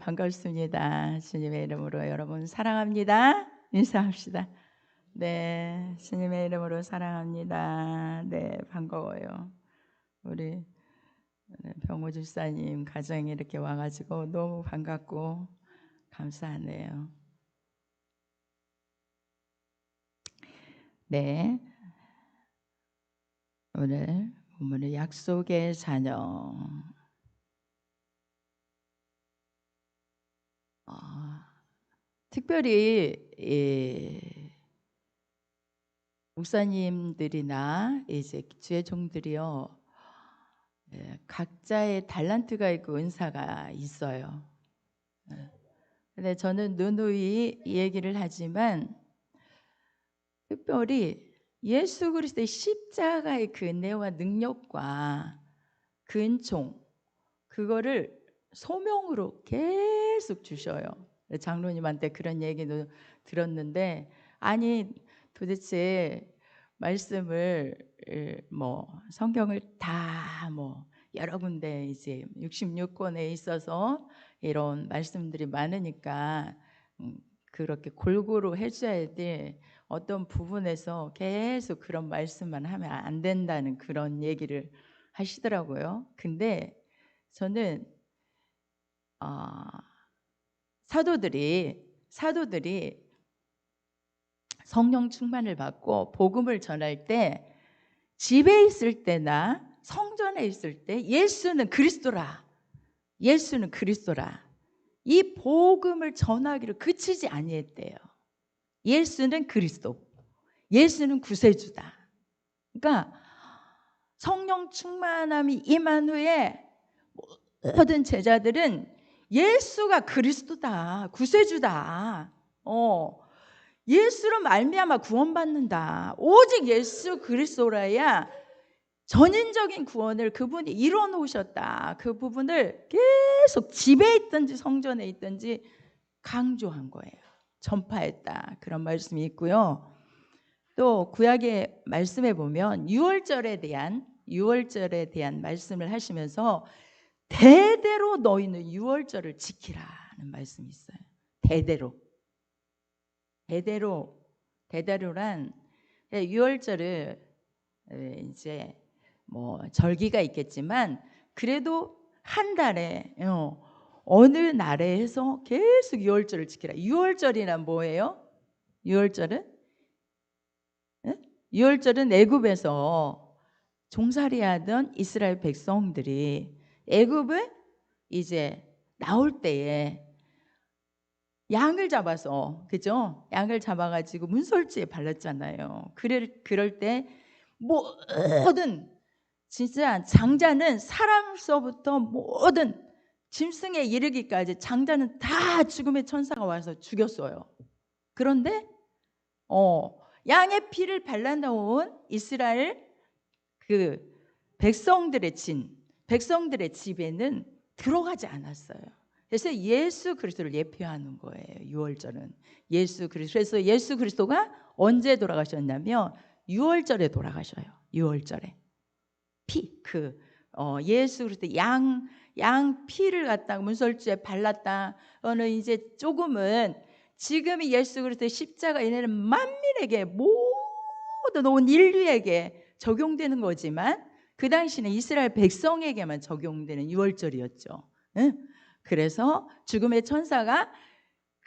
반갑습니다. 주님의 이름으로 여러분 사랑합니다. 인사합시다. 네, 주님의 이름으로 사랑합니다. 네, 반가워요. 우리 병호 집사님 가정에 이렇게 와가지고 너무 반갑고 감사하네요. 네, 오늘 본문은 약속의 자녀. 특별히 목사님들이나 이제 주의 종들이요, 각자의 달란트가 있고 은사가 있어요. 근데 저는 누누이 이 얘기를 하지만 특별히 예수 그리스도의 십자가의 그 은혜와 능력과 그 은총, 그거를 소명으로 계속 주셔요. 장로님한테 그런 얘기도 들었는데, 아니 도대체 말씀을 성경을 다 여러 군데 이제 66권에 있어서 이런 말씀들이 많으니까 그렇게 골고루 해줘야 돼. 어떤 부분에서 계속 그런 말씀만 하면 안 된다는 그런 얘기를 하시더라고요. 근데 저는 사도들이 성령 충만을 받고 복음을 전할 때 집에 있을 때나 성전에 있을 때 예수는 그리스도라, 예수는 그리스도라, 이 복음을 전하기를 그치지 아니했대요. 예수는 그리스도, 예수는 구세주다. 그러니까 성령 충만함이 임한 후에 모든 제자들은 예수가 그리스도다, 구세주다, 예수로 말미암아 구원받는다, 오직 예수 그리스도라야 전인적인 구원을 그분이 이뤄 놓으셨다, 그 부분을 계속 집에 있든지 성전에 있든지 강조한 거예요. 전파했다, 그런 말씀이 있고요. 또 구약의 말씀에 보면 유월절에 대한 말씀을 하시면서 대대로 너희는 유월절을 지키라는 말씀이 있어요. 대대로란 유월절을 이제 절기가 있겠지만 그래도 한 달에 어느 날에 해서 계속 유월절을 지키라. 유월절이란 뭐예요? 유월절은 애굽에서 종살이하던 이스라엘 백성들이 애굽을 이제 나올 때에 양을 잡아서, 그죠? 양을 잡아가지고 문설주에 발랐잖아요. 그럴 때 모든 진짜 장자는 사람서부터 모든 짐승에 이르기까지 장자는 다 죽음의 천사가 와서 죽였어요. 그런데 양의 피를 발라놓은 이스라엘 그 백성들의 집에는 들어가지 않았어요. 그래서 예수 그리스도를 예표하는 거예요. 유월절은 예수 그리스도. 그래서 예수 그리스도가 언제 돌아가셨냐면 유월절에 돌아가셔요. 유월절에 예수 그리스도 양 피를 갖다가 문설주에 발랐다. 어느 이제 조금은 지금이 예수 그리스도의 십자가 은혜는 만민에게, 모든 온 인류에게 적용되는 거지만 그 당시는 이스라엘 백성에게만 적용되는 유월절이었죠. 그래서 죽음의 천사가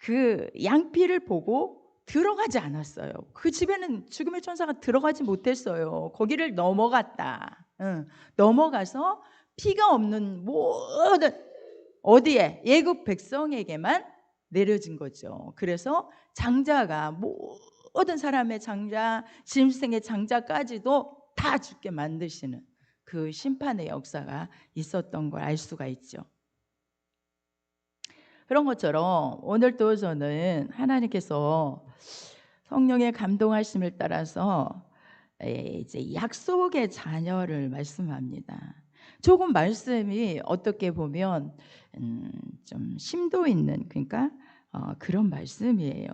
그 양피를 보고 들어가지 않았어요. 그 집에는 죽음의 천사가 들어가지 못했어요. 거기를 넘어가서 피가 없는 모든 어디에? 애굽 백성에게만 내려진 거죠. 그래서 장자가 모든 사람의 장자, 짐승의 장자까지도 다 죽게 만드시는 그 심판의 역사가 있었던 걸 알 수가 있죠. 그런 것처럼 오늘도 저는 하나님께서 성령의 감동하심을 따라서 이제 약속의 자녀를 말씀합니다. 조금 말씀이 어떻게 보면 좀 심도 있는, 그러니까 그런 말씀이에요.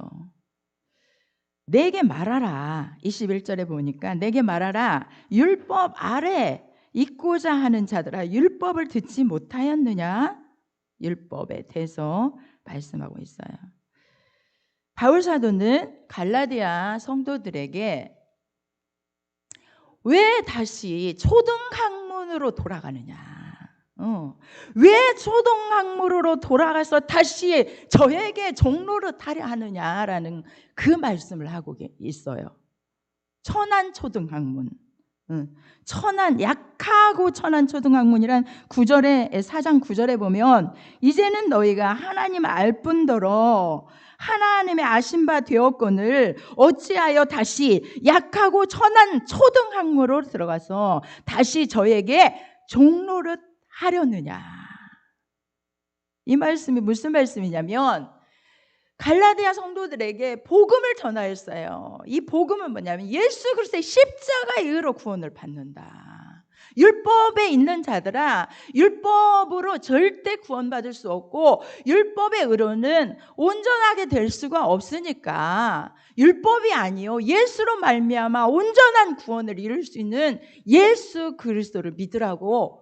내게 말하라. 21절에 보니까 내게 말하라. 율법 아래 있고자 하는 자들아, 율법을 듣지 못하였느냐? 율법에 대해서 말씀하고 있어요. 바울 사도는 갈라디아 성도들에게 왜 다시 초등학문으로 돌아가느냐, 왜 초등학문으로 돌아가서 다시 저에게 종로를 타려 하느냐라는 그 말씀을 하고 있어요. 천한 초등학문, 천한, 약하고 천한 초등학문이란 4장 9절에 보면 이제는 너희가 하나님 알 뿐더러 하나님의 아신 바 되었거늘 어찌하여 다시 약하고 천한 초등학문으로 들어가서 다시 저에게 종로를 하려느냐. 이 말씀이 무슨 말씀이냐면 갈라디아 성도들에게 복음을 전하였어요. 이 복음은 뭐냐면 예수 그리스도의 십자가의 의로 구원을 받는다. 율법에 있는 자들아, 율법으로 절대 구원받을 수 없고 율법의 의로는 온전하게 될 수가 없으니까 율법이 아니요 예수로 말미암아 온전한 구원을 이룰 수 있는 예수 그리스도를 믿으라고,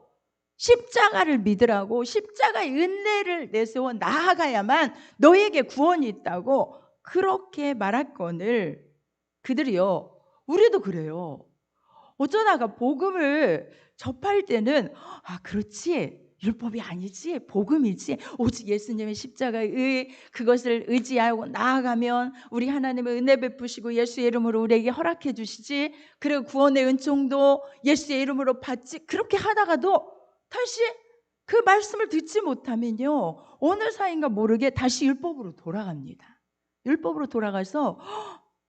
십자가를 믿으라고, 십자가의 은혜를 내세워 나아가야만 너에게 구원이 있다고 그렇게 말할거늘 그들이요, 우리도 그래요. 어쩌다가 복음을 접할 때는 그렇지, 율법이 아니지, 복음이지, 오직 예수님의 십자가의 그것을 의지하고 나아가면 우리 하나님의 은혜 베푸시고 예수의 이름으로 우리에게 허락해 주시지, 그리고 구원의 은총도 예수의 이름으로 받지, 그렇게 하다가도 다시 그 말씀을 듣지 못하면요 어느 사이인가 모르게 다시 율법으로 돌아갑니다. 율법으로 돌아가서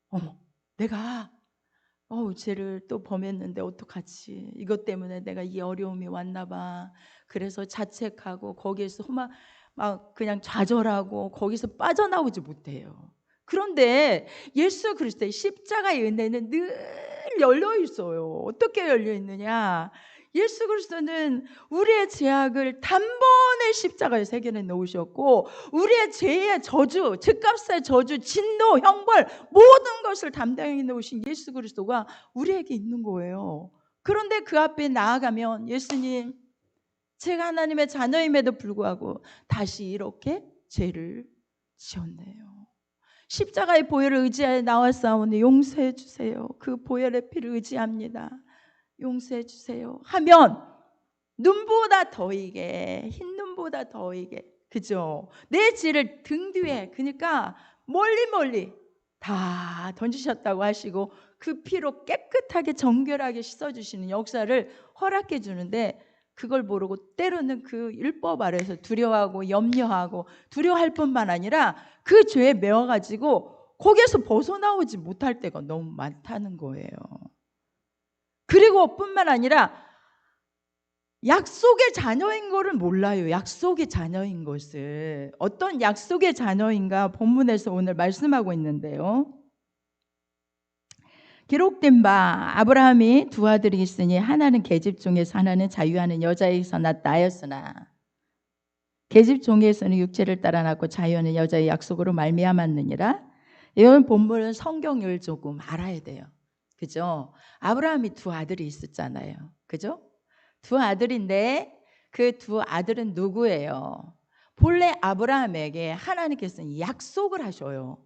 어머, 내가 죄를 또 범했는데 어떡하지, 이것 때문에 내가 이 어려움이 왔나 봐. 그래서 자책하고 거기에서 막 그냥 좌절하고 거기서 빠져나오지 못해요. 그런데 예수 그리스도의 십자가의 은혜는 늘 열려 있어요. 어떻게 열려 있느냐, 예수 그리스도는 우리의 죄악을 단번에 십자가에 새겨내 놓으셨고 우리의 죄의 저주, 즉값의 저주, 진노, 형벌 모든 것을 담당해 놓으신 예수 그리스도가 우리에게 있는 거예요. 그런데 그 앞에 나아가면 예수님, 제가 하나님의 자녀임에도 불구하고 다시 이렇게 죄를 지었네요. 십자가의 보혈을 의지하여 나왔사오니 용서해 주세요. 그 보혈의 피를 의지합니다. 용서해 주세요 하면 눈보다 더이게, 흰 눈보다 더이게, 그죠? 내 죄를 등 뒤에, 그러니까 멀리 다 던지셨다고 하시고 그 피로 깨끗하게 정결하게 씻어주시는 역사를 허락해 주는데, 그걸 모르고 때로는 그 율법 아래에서 두려워하고 염려하고, 두려워할 뿐만 아니라 그 죄에 매워가지고 거기에서 벗어나오지 못할 때가 너무 많다는 거예요. 그리고 뿐만 아니라 약속의 자녀인 거를 몰라요. 약속의 자녀인 것을. 어떤 약속의 자녀인가 본문에서 오늘 말씀하고 있는데요, 기록된 바 아브라함이 두 아들이 있으니 하나는 계집 중에서 하나는 자유하는 여자에게서 났다 하였으나 계집 중에서는 육체를 따라 낳고 자유하는 여자의 약속으로 말미암았느니라. 이런 본문은 성경을 조금 알아야 돼요. 그죠? 아브라함이 두 아들이 있었잖아요. 그죠? 두 아들인데 그 두 아들은 누구예요? 본래 아브라함에게 하나님께서는 약속을 하셔요.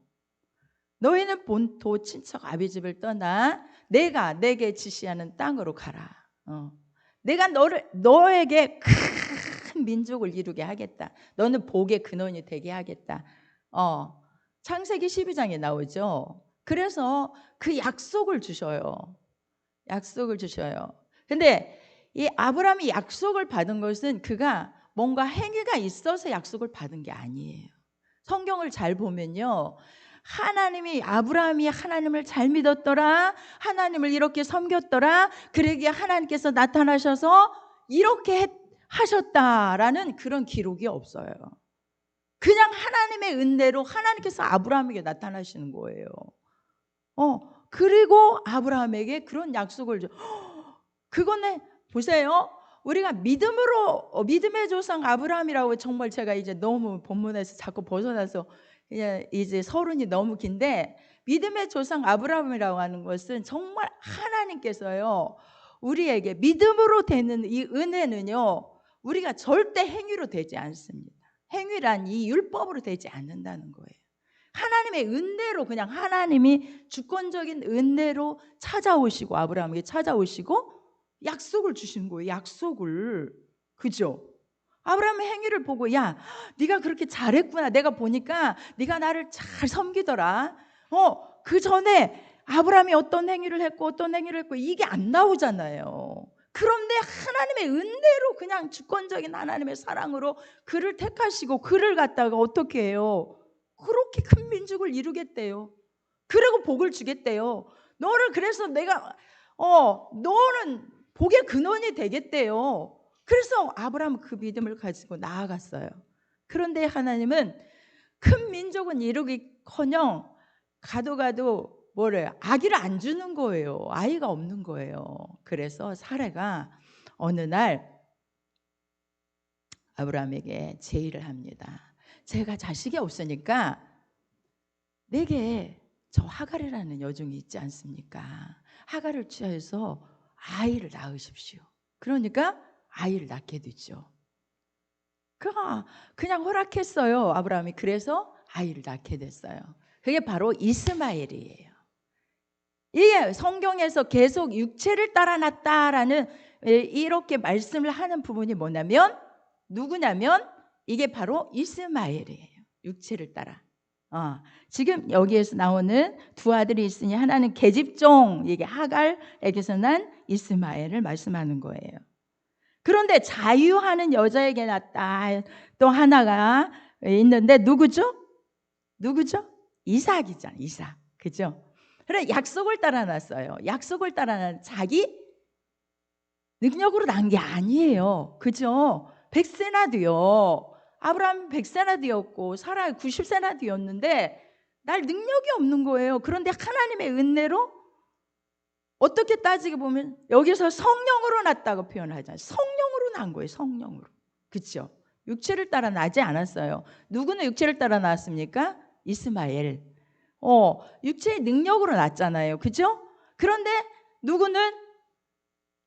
너희는 본토 친척 아비 집을 떠나 내가 내게 지시하는 땅으로 가라. 내가 너에게 큰 민족을 이루게 하겠다. 너는 복의 근원이 되게 하겠다. 창세기 12장에 나오죠. 그래서 그 약속을 주셔요. 약속을 주셔요. 근데 이 아브라함이 약속을 받은 것은 그가 뭔가 행위가 있어서 약속을 받은 게 아니에요. 성경을 잘 보면요, 아브라함이 하나님을 잘 믿었더라, 하나님을 이렇게 섬겼더라, 그러기에 하나님께서 나타나셔서 이렇게 하셨다라는 그런 기록이 없어요. 그냥 하나님의 은혜로 하나님께서 아브라함에게 나타나시는 거예요. 그리고 아브라함에게 그런 약속을 줘. 그거는 보세요. 우리가 믿음의 조상 아브라함이라고, 정말 제가 이제 너무 본문에서 자꾸 벗어나서 이제 서론이 너무 긴데, 믿음의 조상 아브라함이라고 하는 것은 정말 하나님께서요 우리에게 믿음으로 되는 이 은혜는요 우리가 절대 행위로 되지 않습니다. 행위란 이 율법으로 되지 않는다는 거예요. 하나님의 은혜로, 그냥 하나님이 주권적인 은혜로 찾아오시고, 아브라함에게 찾아오시고 약속을 주시는 거예요. 약속을. 그죠? 아브라함의 행위를 보고, 야, 네가 그렇게 잘했구나. 내가 보니까 네가 나를 잘 섬기더라. 그 전에 아브라함이 어떤 행위를 했고 어떤 행위를 했고 이게 안 나오잖아요. 그런데 하나님의 은혜로, 그냥 주권적인 하나님의 사랑으로 그를 택하시고 그를 갖다가 어떻게 해요? 그렇게 큰 민족을 이루겠대요. 그리고 복을 주겠대요. 너를, 그래서 내가 너는 복의 근원이 되겠대요. 그래서 아브라함은 그 믿음을 가지고 나아갔어요. 그런데 하나님은 큰 민족은 이루기커녕 가도 뭐래요? 아기를 안 주는 거예요. 아이가 없는 거예요. 그래서 사라가 어느 날 아브라함에게 제의를 합니다. 제가 자식이 없으니까 내게 저 하갈이라는 여종이 있지 않습니까? 하갈을 취하여서 아이를 낳으십시오. 그러니까 아이를 낳게 되죠. 그냥 허락했어요, 아브라함이. 그래서 아이를 낳게 됐어요. 그게 바로 이스마엘이에요. 이게 성경에서 계속 육체를 따라 낳았다라는, 이렇게 말씀을 하는 부분이 뭐냐면, 누구냐면 이게 바로 이스마엘이에요. 육체를 따라. 지금 여기에서 나오는 두 아들이 있으니 하나는 계집종, 이게 하갈에게서 난 이스마엘을 말씀하는 거예요. 그런데 자유하는 여자에게 낳았다. 또 하나가 있는데 누구죠? 이삭이잖아. 이삭. 그죠? 그래, 약속을 따라 낳았어요. 약속을 따라 낳은, 자기 능력으로 낳은 게 아니에요. 그죠? 100세나 되어, 아브라함 100세나 되었고 사라 90세나 되었는데 날 능력이 없는 거예요. 그런데 하나님의 은혜로, 어떻게 따지게 보면 여기서 성령으로 낳았다고 표현하잖아요. 성령으로 낳은 거예요. 성령으로. 그렇죠? 육체를 따라 나지 않았어요. 누구는 육체를 따라 낳았습니까? 이스마엘. 육체의 능력으로 낳았잖아요. 그죠? 그런데 누구는,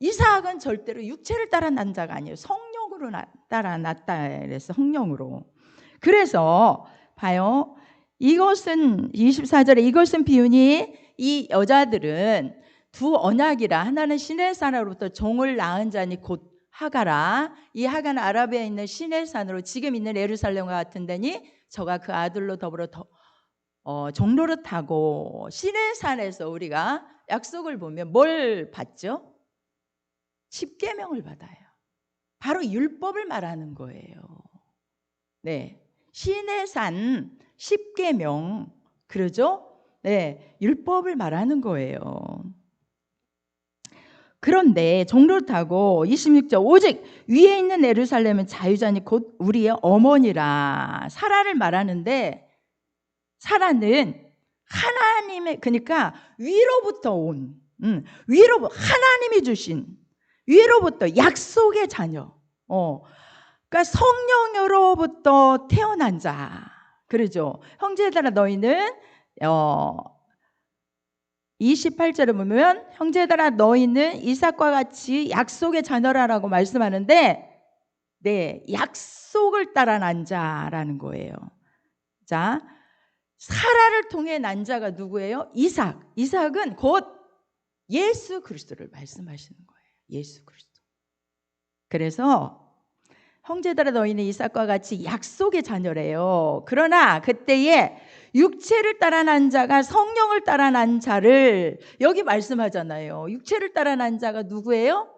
이삭은 절대로 육체를 따라 난 자가 아니에요. 성령으로 따라 낳았다 그래서 성령으로. 그래서 봐요. 이것은 24절에 이것은 비유니 이 여자들은 두 언약이라, 하나는 시내 산으로부터 종을 낳은 자니 곧 하가라. 이 하가는 아라비아에 있는 시내 산으로 지금 있는 예루살렘과 같은 데니 저가 그 아들로 더불어 종로를 타고, 시내 산에서 우리가 약속을 보면 뭘 받죠? 십계명을 받아요. 바로 율법을 말하는 거예요. 네, 시내 산 십계명, 그러죠? 네, 율법을 말하는 거예요. 그런데 종로를 타고 26절 오직 위에 있는 예루살렘은 자유자니 곧 우리의 어머니라. 사라를 말하는데, 사라는 하나님의, 그러니까 위로부터 온, 하나님이 주신 위로부터 약속의 자녀, 그러니까 성령으로부터 태어난 자. 그러죠? 형제들아 너희는 28절에 보면 형제들아 너희는 이삭과 같이 약속의 자녀라라고 말씀하는데, 네, 약속을 따라 난 자라는 거예요. 자, 사라를 통해 난 자가 누구예요? 이삭. 이삭은 곧 예수 그리스도를 말씀하시는 거예요. 예수 그리스도. 그래서 형제들아 너희는 이삭과 같이 약속의 자녀래요. 그러나 그때에 육체를 따라 난 자가 성령을 따라 난 자를 여기 말씀하잖아요. 육체를 따라 난 자가 누구예요?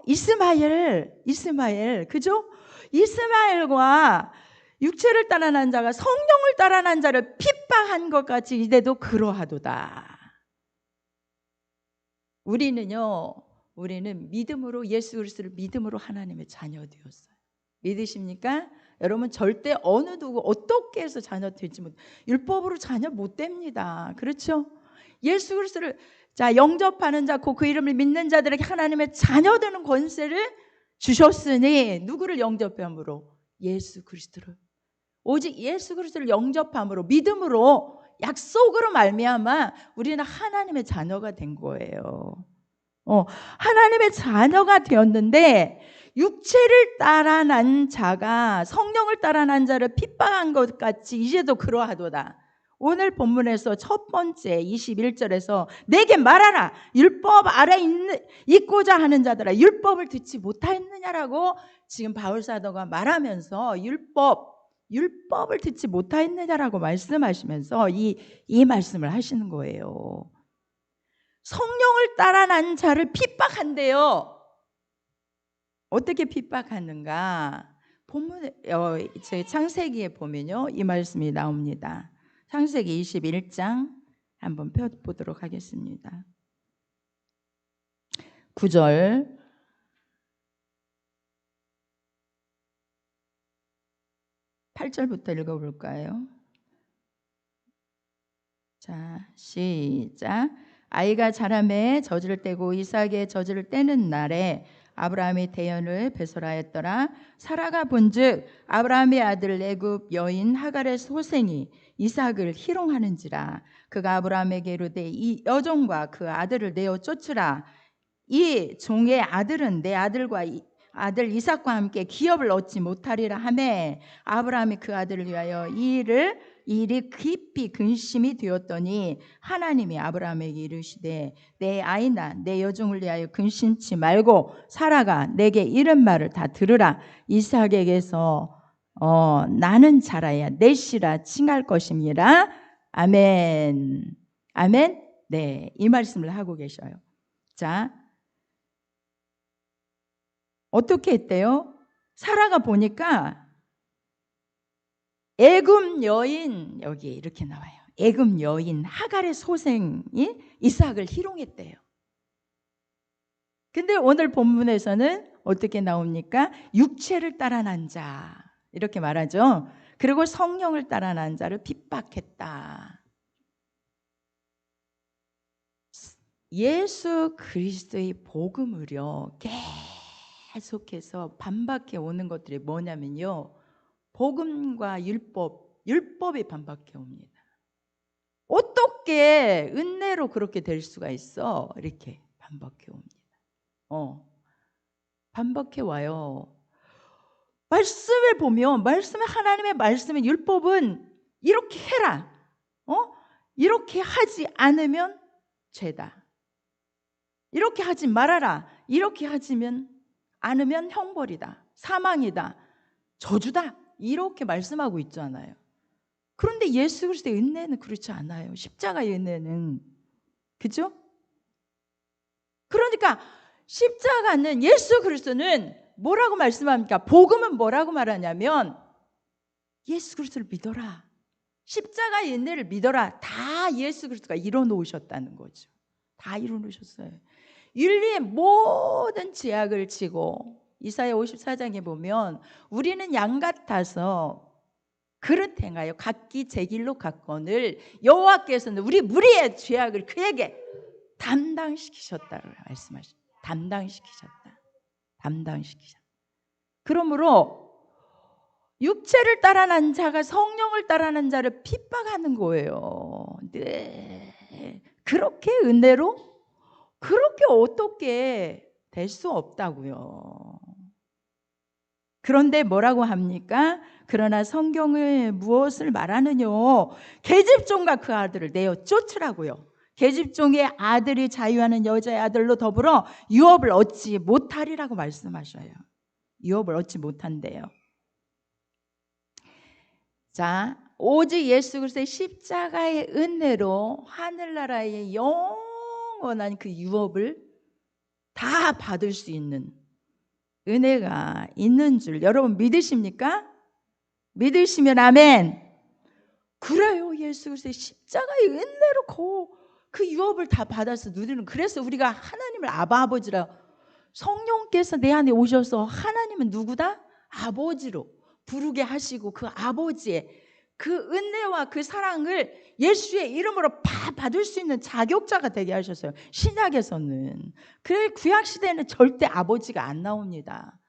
이스마엘. 그죠? 이스마엘과 육체를 따라 난 자가 성령을 따라 난 자를 핍박한 것 같이 이제도 그러하도다. 우리는 믿음으로, 예수 그리스도를 믿음으로 하나님의 자녀 되었어요. 믿으십니까? 여러분 절대 어느 누구 어떻게 해서 자녀 되지 못, 율법으로 자녀 못 됩니다. 그렇죠? 예수 그리스도를 영접하는 자, 그 이름을 믿는 자들에게 하나님의 자녀 되는 권세를 주셨으니, 누구를 영접함으로? 예수 그리스도를. 오직 예수 그리스도를 영접함으로, 믿음으로, 약속으로 말미암아 우리는 하나님의 자녀가 된 거예요. 하나님의 자녀가 되었는데 육체를 따라 난 자가 성령을 따라 난 자를 핍박한 것 같이 이제도 그러하도다. 오늘 본문에서 첫 번째 21절에서 내게 말하라. 율법 아래 있고자 하는 자들아, 율법을 듣지 못하였느냐라고 지금 바울사도가 말하면서 율법을 듣지 못하였느냐라고 말씀하시면서 이 말씀을 하시는 거예요. 성령을 따라 난 자를 핍박한대요. 어떻게 핍박하는가? 본문에 제 창세기에 보면요, 이 말씀이 나옵니다. 창세기 21장 한번 펴보도록 하겠습니다. 9절, 8절부터 읽어볼까요? 자, 시작. 아이가 자라매 젖을 떼고 이삭의 젖을 떼는 날에 아브라함이 대연을 배설하였더라. 사라가 본즉 아브라함의 아들 애굽 여인 하갈의 소생이 이삭을 희롱하는지라. 그가 아브라함에게 이르되 이 여종과 그 아들을 내어 쫓으라. 이 종의 아들은 내 아들과 아들 이삭과 함께 기업을 얻지 못하리라 하매 아브라함이 그 아들을 위하여 이 일이 깊이 근심이 되었더니 하나님이 아브라함에게 이르시되 내 아이나 내 여종을 위하여 근심치 말고 사라가 내게 이른 말을 다 들으라. 이삭에게서 나는 자라야 내 씨라 칭할 것입니다. 아멘. 아멘. 네, 이 말씀을 하고 계셔요. 자, 어떻게 했대요? 사라가 보니까 애굽 여인, 여기 이렇게 나와요. 애굽 여인 하갈의 소생이 이삭을 희롱했대요. 근데 오늘 본문에서는 어떻게 나옵니까? 육체를 따라 난 자, 이렇게 말하죠. 그리고 성령을 따라 난 자를 핍박했다. 예수 그리스도의 복음을요, 계속해서 반박해 오는 것들이 뭐냐면요, 복음과 율법이 반박해 옵니다. 어떻게 은혜로 그렇게 될 수가 있어? 이렇게 반박해 옵니다. 반박해 와요. 말씀을 보면 하나님의 말씀의 율법은 이렇게 해라. 이렇게 하지 않으면 죄다. 이렇게 하지 말아라. 이렇게 하지 않으면 형벌이다. 사망이다. 저주다. 이렇게 말씀하고 있잖아요. 그런데 예수 그리스도의 은혜는 그렇지 않아요. 십자가의 은혜는. 그죠? 그러니까 십자가는, 예수 그리스도는 뭐라고 말씀합니까? 복음은 뭐라고 말하냐면 예수 그리스도를 믿어라. 십자가의 은혜를 믿어라. 다 예수 그리스도가 이뤄놓으셨다는 거죠. 다 이뤄놓으셨어요. 윤리의 모든 제약을 지고, 이사야 54장에 보면 우리는 양 같아서 그릇 행하여 각기 제 길로 갔거늘 여호와께서는 우리 무리의 죄악을 그에게 담당시키셨다고 말씀하셨다. 담당시키셨다. 그러므로 육체를 따라 난 자가 성령을 따라 난 자를 핍박하는 거예요. 네. 그렇게 은혜로 그렇게 어떻게 될 수 없다고요. 그런데 뭐라고 합니까? 그러나 성경을 무엇을 말하느뇨? 계집종과 그 아들을 내어 쫓으라고요. 계집종의 아들이 자유하는 여자의 아들로 더불어 유업을 얻지 못하리라고 말씀하셔요. 유업을 얻지 못한대요. 자, 오직 예수 그리스도의 십자가의 은혜로 하늘나라의 영원한 그 유업을 다 받을 수 있는 은혜가 있는 줄 여러분 믿으십니까? 믿으시면 아멘. 그래요. 예수 그리스도의 십자가의 은혜로 그 유업을 다 받아서 누리는. 그래서 우리가 하나님을 아버지라, 성령께서 내 안에 오셔서 하나님은 누구다? 아버지로 부르게 하시고 그 아버지의 그 은혜와 그 사랑을 예수의 이름으로 다 받을 수 있는 자격자가 되게 하셨어요. 신약에서는. 그래, 구약시대에는 절대 아버지가 안 나옵니다.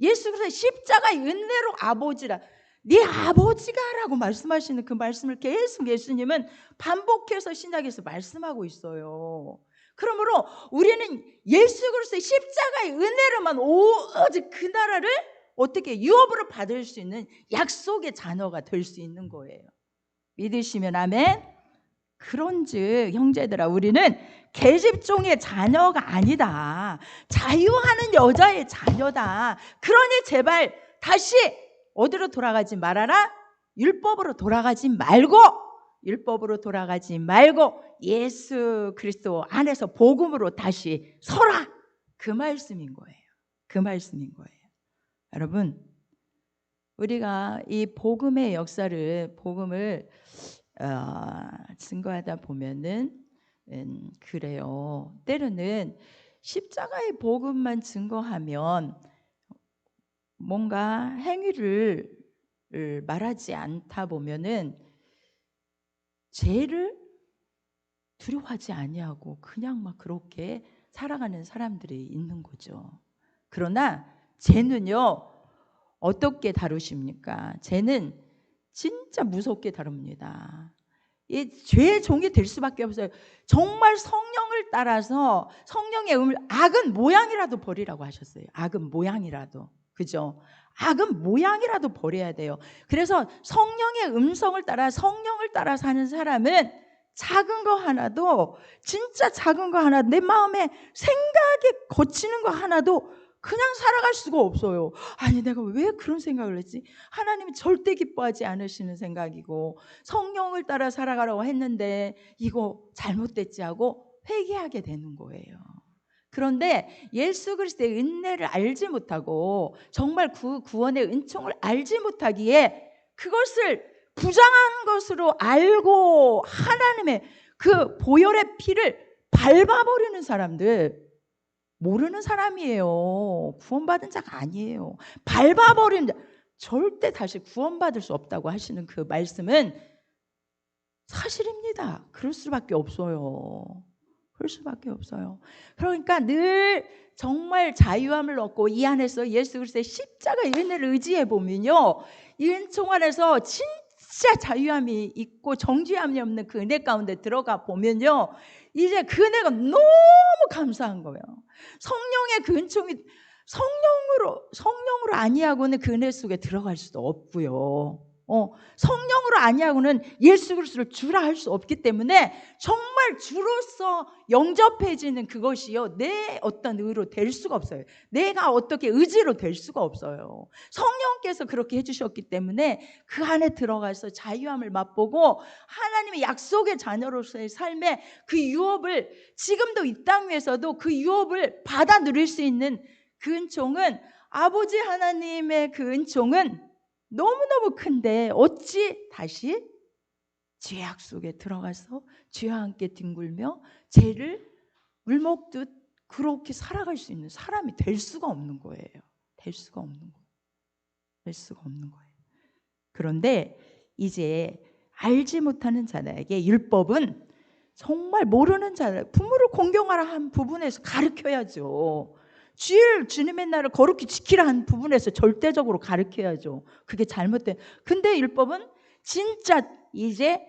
예수 그리스도의 십자가의 은혜로 아버지라, 네 아버지가 라고 말씀하시는 그 말씀을 계속 예수님은 반복해서 신약에서 말씀하고 있어요. 그러므로 우리는 예수 그리스도의 십자가의 은혜로만 오직 그 나라를 어떻게 유업으로 받을 수 있는 약속의 자녀가 될 수 있는 거예요. 믿으시면 아멘. 그런즉 형제들아, 우리는 계집종의 자녀가 아니다. 자유하는 여자의 자녀다. 그러니 제발 다시 어디로 돌아가지 말아라? 율법으로 돌아가지 말고 예수 그리스도 안에서 복음으로 다시 서라. 그 말씀인 거예요. 그 말씀인 거예요. 여러분, 우리가 이 복음의 역사를, 복음을 증거하다 보면은 그래요. 때로는 십자가의 복음만 증거하면 뭔가 행위를 말하지 않다 보면은 죄를 두려워하지 아니하고 그냥 막 그렇게 살아가는 사람들이 있는 거죠. 그러나 죄는요, 어떻게 다루십니까? 죄는 진짜 무섭게 다룹니다. 이 죄의 종이 될 수밖에 없어요. 정말 성령을 따라서 성령의 악은 모양이라도 버리라고 하셨어요. 악은 모양이라도. 그죠? 악은 모양이라도 버려야 돼요. 그래서 성령의 음성을 따라, 성령을 따라 사는 사람은 작은 거 하나도, 진짜 작은 거 하나, 내 마음에 생각에 거치는 거 하나도 그냥 살아갈 수가 없어요. 아니, 내가 왜 그런 생각을 했지? 하나님이 절대 기뻐하지 않으시는 생각이고, 성령을 따라 살아가라고 했는데 이거 잘못됐지 하고 회개하게 되는 거예요. 그런데 예수 그리스도의 은혜를 알지 못하고, 정말 그 구원의 은총을 알지 못하기에 그것을 부정한 것으로 알고 하나님의 그 보혈의 피를 밟아버리는 사람들, 모르는 사람이에요. 구원받은 자가 아니에요. 밟아버린 자, 절대 다시 구원받을 수 없다고 하시는 그 말씀은 사실입니다. 그럴 수밖에 없어요. 그럴 수밖에 없어요. 그러니까 늘 정말 자유함을 얻고 이 안에서 예수 그리스도의 십자가의 은혜를 의지해 보면요, 이 은총 안에서 진짜 자유함이 있고 정죄함이 없는 그 은혜 가운데 들어가 보면요, 이제 그 은혜가 너무 감사한 거예요. 성령의 그 은총이, 성령으로 아니하고는 그 은혜 속에 들어갈 수도 없고요. 성령으로 아니하고는 예수 그리스도를 주라 할 수 없기 때문에 정말 주로서 영접해지는 그것이요, 내 어떤 의로 될 수가 없어요. 내가 어떻게 의지로 될 수가 없어요. 성령께서 그렇게 해주셨기 때문에 그 안에 들어가서 자유함을 맛보고 하나님의 약속의 자녀로서의 삶의 그 유업을, 지금도 이 땅 위에서도 그 유업을 받아 누릴 수 있는 그 은총은, 아버지 하나님의 그 은총은 너무너무 큰데 어찌 다시 죄악 속에 들어가서 죄와 함께 뒹굴며 죄를 물먹듯 그렇게 살아갈 수 있는 사람이 될 수가 없는 거예요. 될 수가 없는 거예요. 될 수가 없는 거예요. 그런데 이제 알지 못하는 자들에게 율법은 정말 모르는 자들, 부모를 공경하라 한 부분에서 가르쳐야죠. 주님의 날을 거룩히 지키라 한 부분에서 절대적으로 가르쳐야죠. 그게 잘못된. 근데 율법은 진짜 이제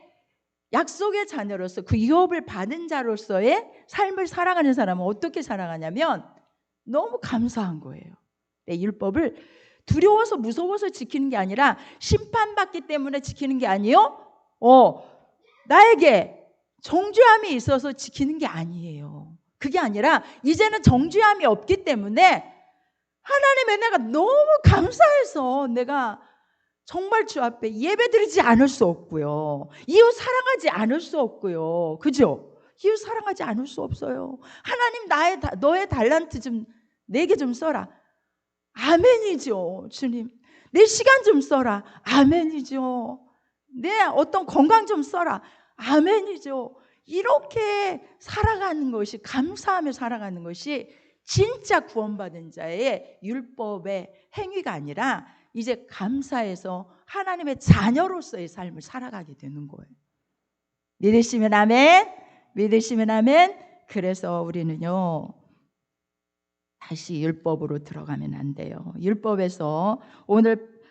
약속의 자녀로서 그 유업을 받은 자로서의 삶을 살아가는 사람은 어떻게 살아가냐면 너무 감사한 거예요. 율법을 두려워서 무서워서 지키는 게 아니라 심판받기 때문에 지키는 게 아니요, 나에게 정죄함이 있어서 지키는 게 아니에요. 그게 아니라 이제는 정죄함이 없기 때문에 하나님의 은혜가 너무 감사해서 내가 정말 주 앞에 예배드리지 않을 수 없고요, 이웃 사랑하지 않을 수 없고요. 그죠? 이웃 사랑하지 않을 수 없어요. 하나님, 너의 달란트 좀 내게 좀 써라. 아멘이죠. 주님, 내 시간 좀 써라. 아멘이죠. 내 어떤 건강 좀 써라. 아멘이죠. 이렇게 살아가는 것이, 감사하며 살아가는 것이 진짜 구원받은 자의 율법의 행위가 아니라 이제 감사해서 하나님의 자녀로서의 삶을 살아가게 되는 거예요. 믿으시면 아멘. 믿으시면 아멘. 그래서 우리는요, 다시 율법으로 들어가면 안 돼요. 율법에서 오늘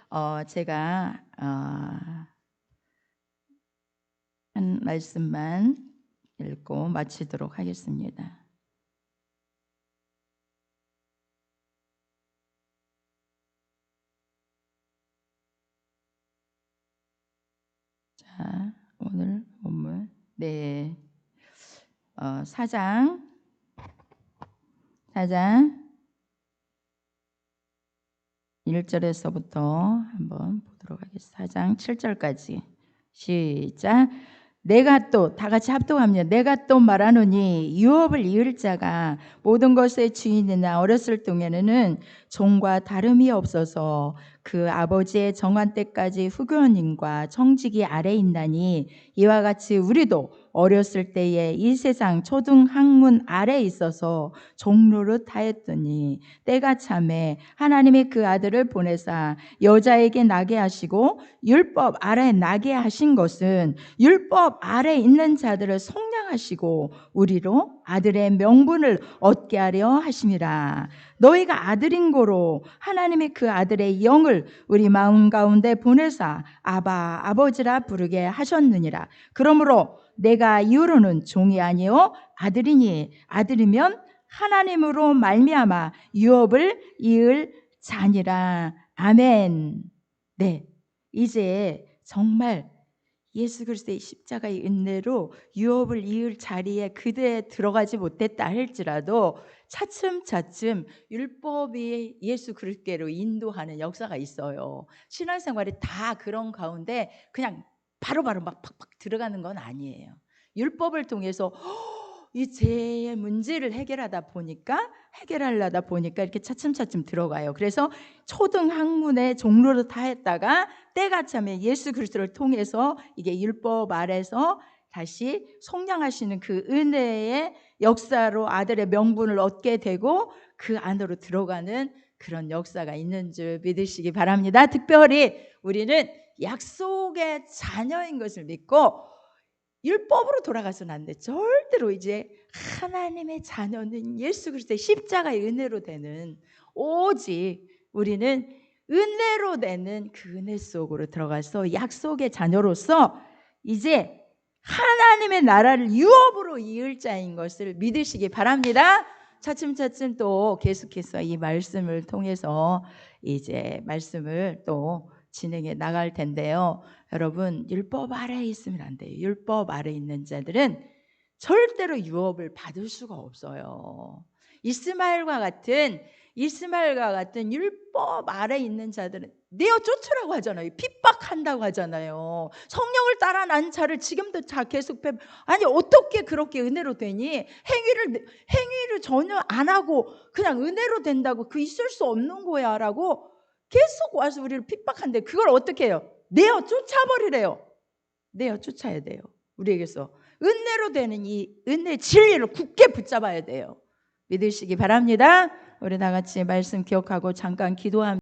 제가 한 말씀만 읽고 마치도록 하겠습니다. 네. 4장 1절에서부터 한번 보도록 하겠습니다. 4장 7절까지 시작. 내가 또 다 같이 합독합니다. 내가 또 말하노니 유업을 이을 자가 모든 것의 주인이나 어렸을 동에는 종과 다름이 없어서 그 아버지의 정한 때까지 후견인과 청지기 아래 있나니 이와 같이 우리도 어렸을 때에 이 세상 초등학문 아래 있어서 종로릇 하였더니 때가 참에 하나님이 그 아들을 보내사 여자에게 나게 하시고 율법 아래 나게 하신 것은 율법 아래 있는 자들을 속량하시고 우리로 아들의 명분을 얻게 하려 하심이라. 너희가 아들인 고로 하나님이 그 아들의 영을 우리 마음 가운데 보내사 아바 아버지라 부르게 하셨느니라. 그러므로 내가 이후로는 종이 아니요 아들이니 아들이면 하나님으로 말미암아 유업을 이을 자니라. 아멘. 네, 이제 정말 예수 그리스도의 십자가의 은혜로 유업을 이을 자리에 그대에 들어가지 못했다 할지라도 차츰차츰 율법이 예수 그리스도로 인도하는 역사가 있어요. 신앙생활이 다 그런 가운데 그냥 바로바로 막 팍팍 들어가는 건 아니에요. 율법을 통해서 이 죄의 문제를 해결하려다 보니까 이렇게 차츰차츰 들어가요. 그래서 초등학문의 종로를 타했다가 때가 참에 예수 그리스도를 통해서 이게 율법 아래서 다시 속량하시는 그 은혜의 역사로 아들의 명분을 얻게 되고 그 안으로 들어가는 그런 역사가 있는 줄 믿으시기 바랍니다. 특별히 우리는 약속의 자녀인 것을 믿고 율법으로 돌아가서는 안 돼. 절대로 이제 하나님의 자녀는 예수 그리스도의 십자가의 은혜로 되는, 오직 우리는 은혜로 되는 그 은혜 속으로 들어가서 약속의 자녀로서 이제 하나님의 나라를 유업으로 이을 자인 것을 믿으시기 바랍니다. 차츰차츰 또 계속해서 이 말씀을 통해서 이제 말씀을 또 진행해 나갈 텐데요. 여러분, 율법 아래에 있으면 안 돼요. 율법 아래에 있는 자들은 절대로 유업을 받을 수가 없어요. 이스마엘과 같은 율법 아래에 있는 자들은 내어 쫓으라고 하잖아요. 핍박한다고 하잖아요. 성령을 따라 난 자를 지금도 다 계속 아니 어떻게 그렇게 은혜로 되니? 행위를 전혀 안 하고 그냥 은혜로 된다고 그 있을 수 없는 거야 라고 계속 와서 우리를 핍박한데 그걸 어떻게 해요? 내어 쫓아버리래요. 내어 쫓아야 돼요. 우리에게서 은혜로 되는 이 은혜의 진리를 굳게 붙잡아야 돼요. 믿으시기 바랍니다. 우리 다 같이 말씀 기억하고 잠깐 기도합니다.